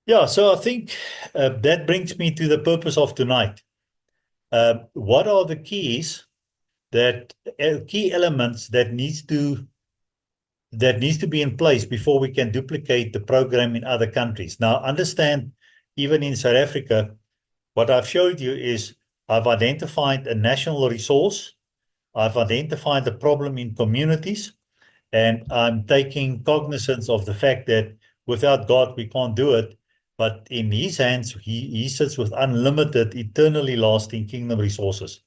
Yeah, so I think that brings me to the purpose of tonight. What are the keys that key elements that needs to be in place before we can duplicate the program in other countries? Now, understand, even in South Africa, what I've showed you is I've identified a national resource, I've identified the problem in communities, and I'm taking cognizance of the fact that without God, we can't do it. But in his hands, he sits with unlimited, eternally lasting kingdom resources.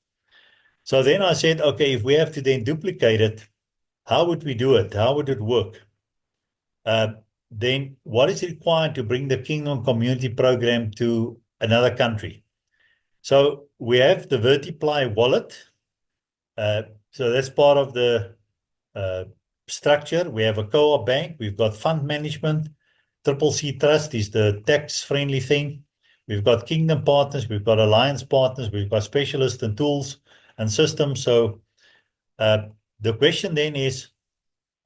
So then I said, okay, if we have to then duplicate it, how would we do it? How would it work? Then what is required to bring the Kingdom Community Program to another country? So we have the Vertiply wallet. So that's part of the structure. We have a co-op bank. We've got fund management. CCC Trust is the tax-friendly thing. We've got Kingdom partners. We've got alliance partners. We've got specialists and tools and systems. So the question then is,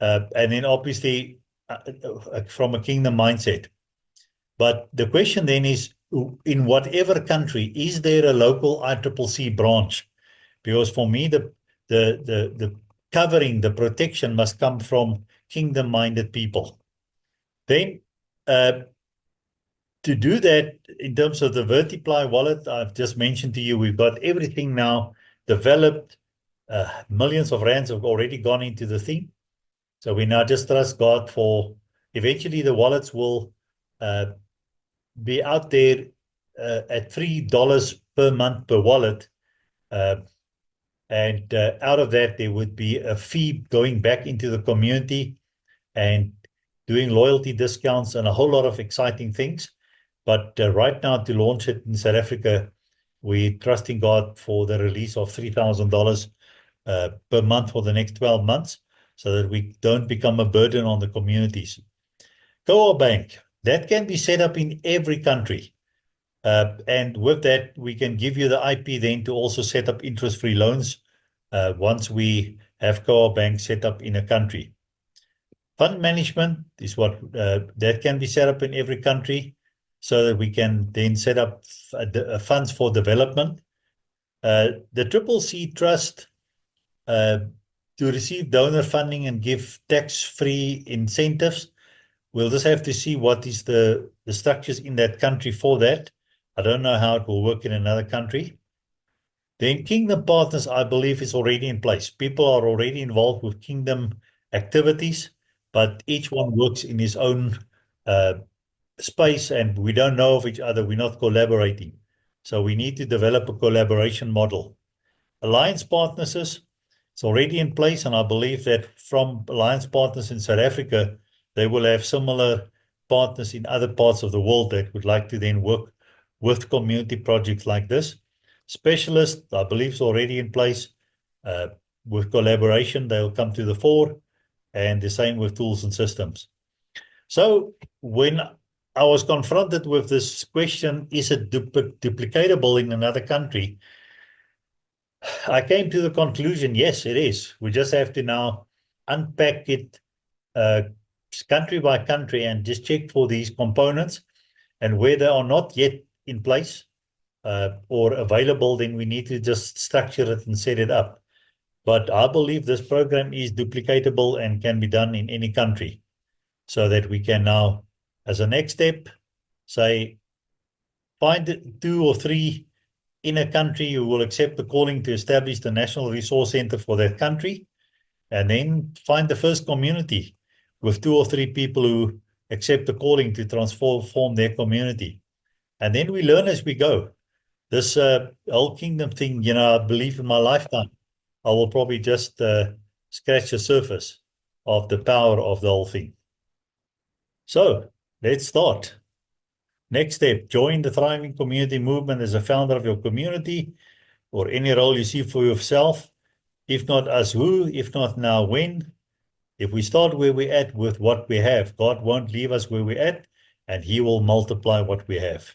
and then obviously from a Kingdom mindset. But the question then is, in whatever country, is there a local ICCC branch? Because for me, the covering, the protection must come from kingdom-minded people. Then, to do that, in terms of the Vertiply wallet, I've just mentioned to you, we've got everything now developed. Millions of rands have already gone into the thing. So we now just trust God for eventually the wallets will be out there at $3 per month per wallet. And out of that, there would be a fee going back into the community and doing loyalty discounts and a whole lot of exciting things. But right now, to launch it in South Africa, we're trusting God for the release of $3,000 per month for the next 12 months so that we don't become a burden on the communities. Co-op bank, that can be set up in every country. And with that, we can give you the IP then to also set up interest-free loans once we have co-op banks set up in a country. Fund management is what that can be set up in every country so that we can then set up funds for development. The CCC Trust to receive donor funding and give tax-free incentives. We'll just have to see what is the structures in that country for that. I don't know how it will work in another country. Then Kingdom partners, I believe, is already in place. People are already involved with Kingdom activities, but each one works in his own space, and we don't know of each other. We're not collaborating. So we need to develop a collaboration model. Alliance partners, it's already in place, and I believe that from alliance partners in South Africa, they will have similar partners in other parts of the world that would like to then work with community projects like this. Specialists, I believe, is already in place. With collaboration, they'll come to the fore, and the same with tools and systems. So when I was confronted with this question, is it duplicatable in another country? I came to the conclusion, yes, it is. We just have to now unpack it country by country and just check for these components, and where they are not yet in place or available, then we need to just structure it and set it up. But I believe this program is duplicatable and can be done in any country, so that we can now, as a next step, say, find 2 or 3 in a country who will accept the calling to establish the National Resource Center for that country, and then find the first community with 2 or 3 people who accept the calling to transform their community. And then we learn as we go. This whole kingdom thing, I believe in my lifetime, I will probably just scratch the surface of the power of the whole thing. So let's start. Next step, join the thriving community movement as a founder of your community, or any role you see for yourself. If not us, who? If not now, when? If we start where we're at with what we have, God won't leave us where we're at, and he will multiply what we have.